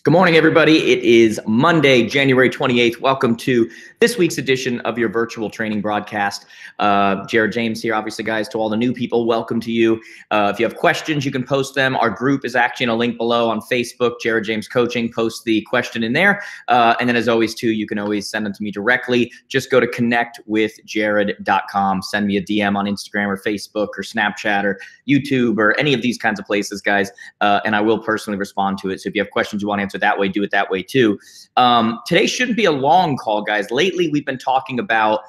Good morning, everybody. It is Monday, January 28th. Welcome to this week's edition of your virtual training broadcast. Jared James here. Obviously, guys, to all the new people, welcome to you. If you have questions, you can post them. Our group is actually in a link below on Facebook, Jared James Coaching. Post the question in there. And then as always, too, you can always send them to me directly. Just go to connectwithjared.com. Send me a DM on Instagram or Facebook or Snapchat or YouTube or any of these kinds of places, guys. And I will personally respond to it. So if you have questions you want to answer that way, do it that way too. Today shouldn't be a long call, guys. Lately, we've been talking about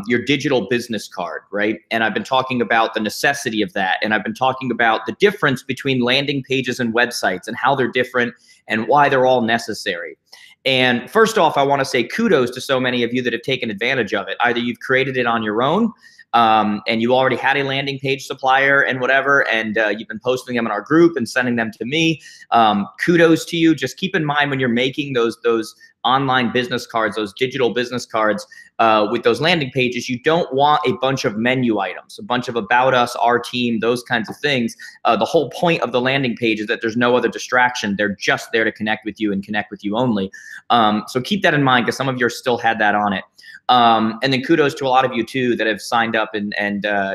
your digital business card, right? And I've been talking about the necessity of that. And I've been talking about the difference between landing pages and websites and how they're different and why they're all necessary. And first off, I want to say kudos to so many of you that have taken advantage of it. Either you've created it on your own, and you already had a landing page supplier and whatever, and you've been posting them in our group and sending them to me. Kudos to you. Just keep in mind when you're making those online business cards, those digital business cards with those landing pages, you don't want a bunch of menu items, a bunch of about us, our team, those kinds of things. The whole point of the landing page is that there's no other distraction. They're just there to connect with you and connect with you only. So keep that in mind because some of you still had that on it. And then kudos to a lot of you too that have signed up and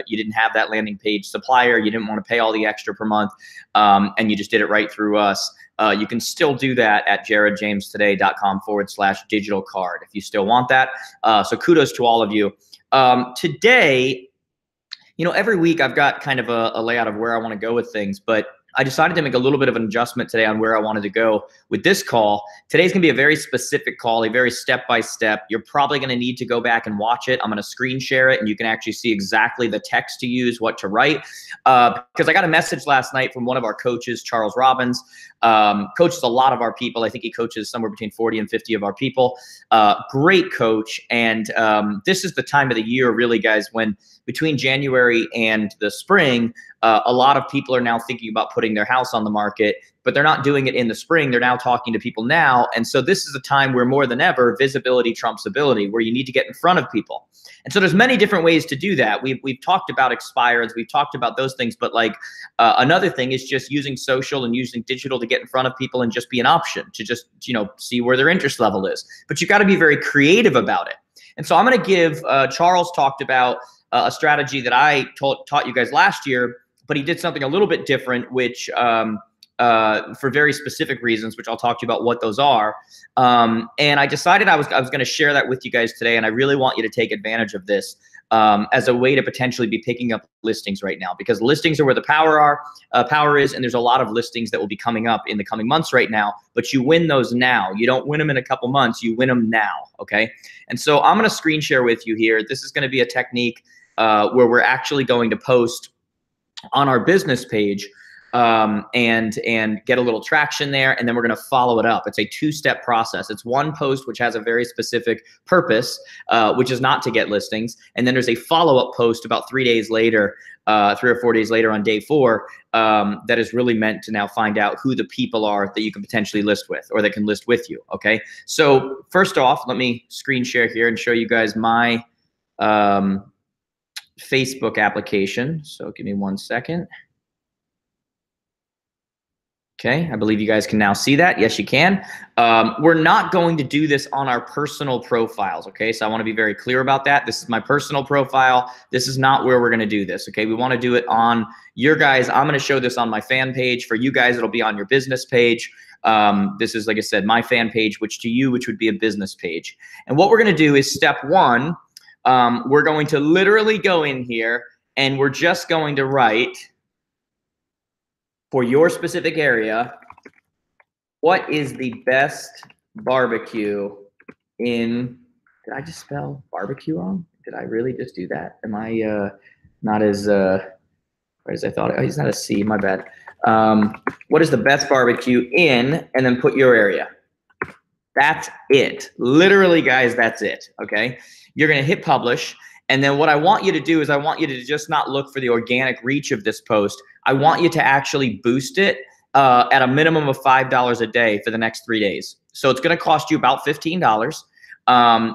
you didn't have that landing page supplier. You didn't want to pay all the extra per month, and you just did it right through us. You can still do that at jaredjamestoday.com/digital card if you still want that. So kudos to all of you. Today, every week I've got kind of a layout of where I want to go with things, but I decided to make a little bit of an adjustment today on where I wanted to go with this call. Today's going to be a very specific call, a very step-by-step. You're probably going to need to go back and watch it. I'm going to screen share it, and you can actually see exactly the text to use, what to write. Because I got a message last night from one of our coaches, Charles Robbins. Coaches a lot of our people. I think he coaches somewhere between 40 and 50 of our people. Great coach. And this is the time of the year, really, guys, when between January and the spring, a lot of people are now thinking about putting their house on the market, but they're not doing it in the spring. They're now talking to people now. And so this is a time where more than ever, visibility trumps ability, where you need to get in front of people. And so there's many different ways to do that. We've talked about expireds. We've talked about those things. But another thing is just using social and using digital to get in front of people and just be an option to just, see where their interest level is. But you've got to be very creative about it. And so I'm going to give, Charles talked about a strategy that I taught you guys last year, but he did something a little bit different, which for very specific reasons, which I'll talk to you about what those are. And I decided I was going to share that with you guys today, and I really want you to take advantage of this as a way to potentially be picking up listings right now, because listings are where the power is, and there's a lot of listings that will be coming up in the coming months right now, but you win those now. You don't win them in a couple months, you win them now, okay? And so I'm going to screen share with you here. This is going to be a technique where we're actually going to post on our business page and get a little traction there, and then we're going to follow it up. It's a two-step process. It's one post which has a very specific purpose, which is not to get listings, and then there's a follow-up post about 3 days later, 3 or 4 days later on day 4, that is really meant to now find out who the people are that you can potentially list with or that can list with you, okay? So first off, let me screen share here and show you guys my Facebook application. So give me 1 second. Okay, I believe you guys can now see that. Yes, you can. We're not going to do this on our personal profiles, okay? So I want to be very clear about that. This is my personal profile. This is not where we're going to do this, okay? We want to do it on your guys. I'm going to show this on my fan page. For you guys, it'll be on your business page. This is, like I said, my fan page, which would be a business page. And what we're going to do is step 1, we're going to literally go in here and we're just going to write for your specific area, what is the best barbecue in, did I just spell barbecue wrong? Did I really just do that? Am I not as right as I thought? Oh, it's not a C, my bad. What is the best barbecue in, and then put your area. That's it. Literally, guys, that's it, okay? You're going to hit publish. And then what I want you to do is I want you to just not look for the organic reach of this post. I want you to actually boost it at a minimum of $5 a day for the next 3 days. So it's going to cost you about $15.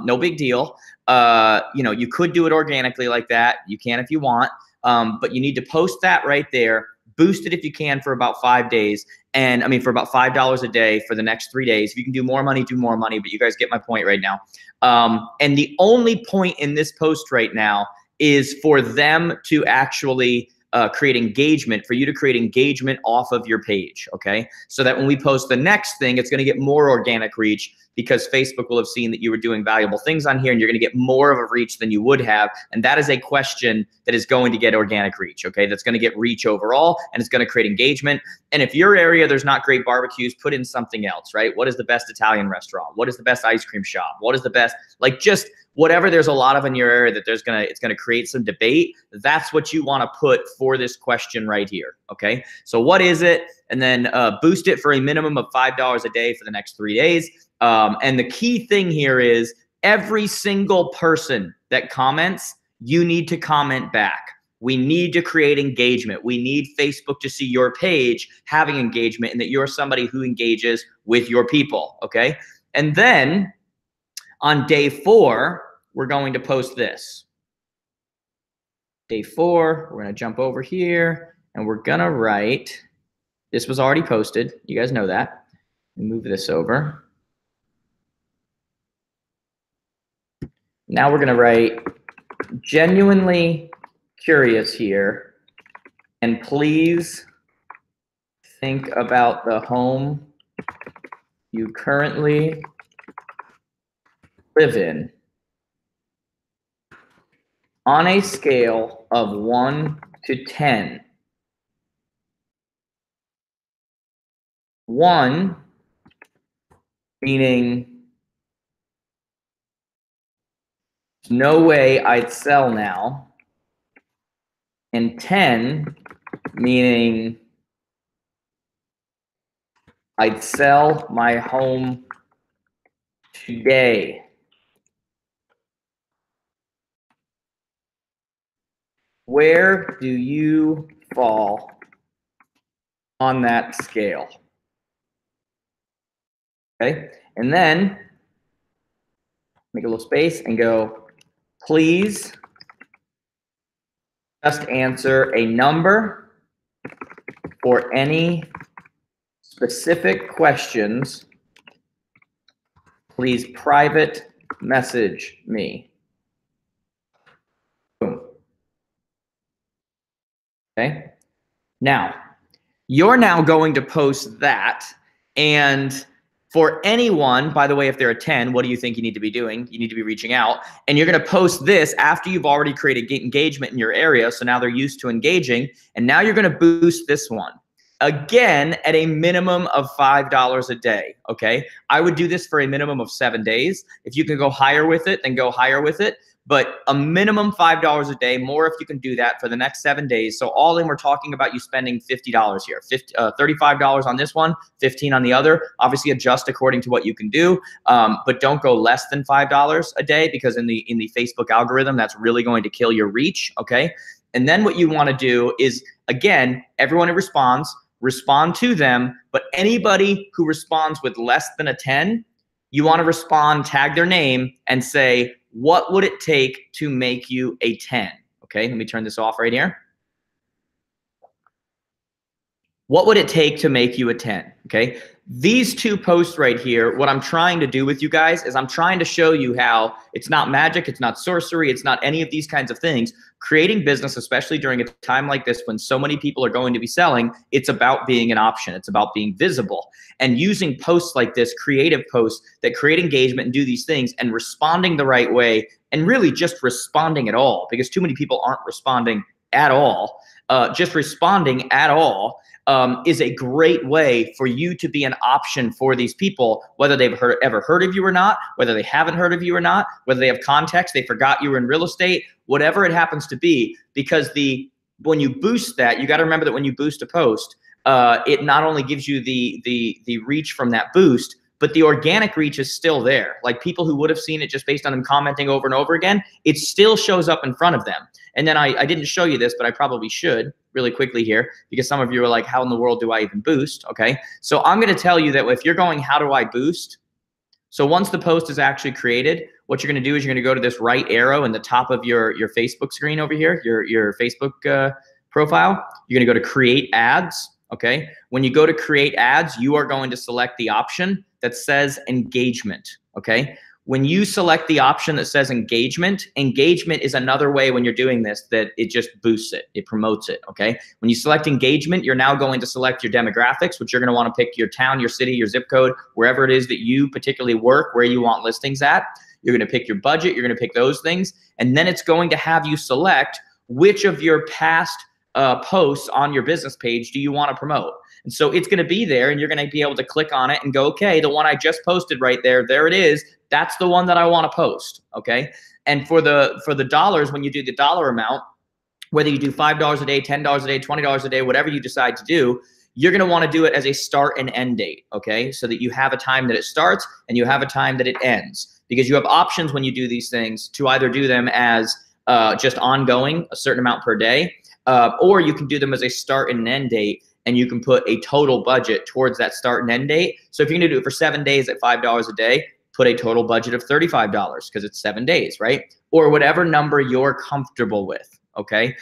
No big deal. You could do it organically like that. You can if you want, but you need to post that right there. Boost it if you can for about 5 days. And I mean, for about $5 a day for the next 3 days. If you can do more money, do more money, but you guys get my point right now. And the only point in this post right now is for them to actually create engagement, for you to create engagement off of your page, okay? So that when we post the next thing, it's gonna get more organic reach, because Facebook will have seen that you were doing valuable things on here, and you're gonna get more of a reach than you would have. And that is a question that is going to get organic reach, okay? That's gonna get reach overall, and it's gonna create engagement. And if your area, there's not great barbecues, put in something else, right? What is the best Italian restaurant? What is the best ice cream shop? What is the best, like, just whatever there's a lot of in your area that it's gonna create some debate. That's what you wanna put for this question right here, okay? So what is it? And then boost it for a minimum of $5 a day for the next 3 days. And the key thing here is every single person that comments, you need to comment back. We need to create engagement. We need Facebook to see your page having engagement, and that you're somebody who engages with your people, okay? And then on day 4, we're going to post this. Day 4, we're gonna jump over here, and we're gonna write, this was already posted, you guys know that. Move this over. Now we're gonna write, genuinely curious here, and please think about the home you currently live in on a scale of 1 to 10. 1 meaning there's no way I'd sell now, and 10 meaning I'd sell my home today. Where do you fall on that scale? Okay, and then make a little space and go, please just answer a number for any specific questions. Please private message me. Boom. Okay. Now, you're now going to post that, and for anyone, by the way, if they're a 10, what do you think you need to be doing? You need to be reaching out, and you're going to post this after you've already created engagement in your area. So now they're used to engaging, and now you're going to boost this one. Again, at a minimum of $5 a day, okay? I would do this for a minimum of 7 days. If you can go higher with it, then go higher with it. But a minimum $5 a day, more if you can do that for the next 7 days. So all in, we're talking about you spending $50 here, $35 on this one, $15 on the other. Obviously adjust according to what you can do, but don't go less than $5 a day, because in the Facebook algorithm, that's really going to kill your reach, okay? And then what you want to do is, again, everyone who responds, respond to them, but anybody who responds with less than a 10, you want to respond, tag their name, and say, what would it take to make you a 10? Okay, let me turn this off right here. What would it take to make you a 10? Okay, these two posts right here, what I'm trying to do with you guys is I'm trying to show you how it's not magic, it's not sorcery, it's not any of these kinds of things. Creating business, especially during a time like this when so many people are going to be selling, it's about being an option. It's about being visible. And using posts like this, creative posts that create engagement and do these things, and responding the right way, and really just responding at all, because too many people aren't responding at all. Just responding at all is a great way for you to be an option for these people, whether they've ever heard of you or not, whether they haven't heard of you or not, whether they have context, they forgot you were in real estate, whatever it happens to be. Because when you boost that, you got to remember that when you boost a post, it not only gives you the reach from that boost, but the organic reach is still there. Like people who would have seen it just based on them commenting over and over again, it still shows up in front of them. And then I didn't show you this, but I probably should really quickly here, because some of you are like, how in the world do I even boost? Okay, so I'm going to tell you that if you're going, how do I boost? So once the post is actually created, what you're going to do is you're going to go to this right arrow in the top of your Facebook screen over here, your Facebook profile. You're going to go to create ads. Okay. When you go to create ads, you are going to select the option that says engagement. Okay. When you select the option that says engagement, engagement is another way when you're doing this that it just boosts it, it promotes it, okay? When you select engagement, you're now going to select your demographics, which you're gonna wanna pick your town, your city, your zip code, wherever it is that you particularly work, where you want listings at. You're gonna pick your budget, you're gonna pick those things, and then it's going to have you select which of your past posts on your business page do you wanna promote. And so it's gonna be there and you're gonna be able to click on it and go, okay, the one I just posted right there, there it is. That's the one that I want to post, okay? And for the dollars, when you do the dollar amount, whether you do $5 a day, $10 a day, $20 a day, whatever you decide to do, you're going to want to do it as a start and end date, okay? So that you have a time that it starts and you have a time that it ends, because you have options when you do these things to either do them as just ongoing, a certain amount per day, or you can do them as a start and an end date, and you can put a total budget towards that start and end date. So if you're going to do it for 7 days at $5 a day, put a total budget of $35 because it's 7 days, right? Or whatever number you're comfortable with, okay?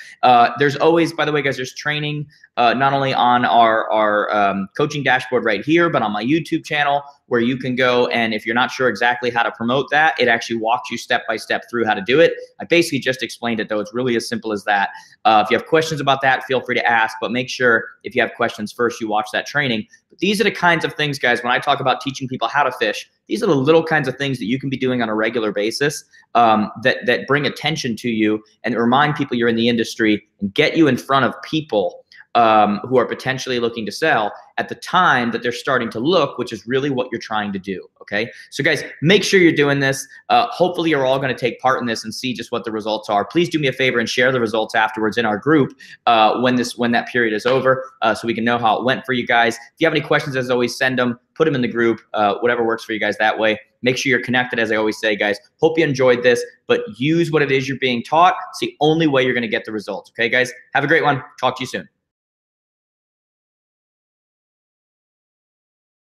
There's always, by the way, guys, there's training not only on our coaching dashboard right here, but on my YouTube channel, where you can go, and if you're not sure exactly how to promote that, it actually walks you step by step through how to do it. I basically just explained it, though. It's really as simple as that. If you have questions about that, feel free to ask, but make sure if you have questions first, you watch that training. But these are the kinds of things, guys, when I talk about teaching people how to fish, these are the little kinds of things that you can be doing on a regular basis that bring attention to you and remind people you're in the industry and get you in front of people who are potentially looking to sell at the time that they're starting to look, which is really what you're trying to do, okay? So guys, make sure you're doing this. Hopefully you're all gonna take part in this and see just what the results are. Please do me a favor and share the results afterwards in our group when that period is over, so we can know how it went for you guys. If you have any questions, as always, send them, put them in the group, whatever works for you guys that way. Make sure you're connected, as I always say, guys. Hope you enjoyed this, but use what it is you're being taught. It's the only way you're gonna get the results, okay, guys? Have a great one. Talk to you soon.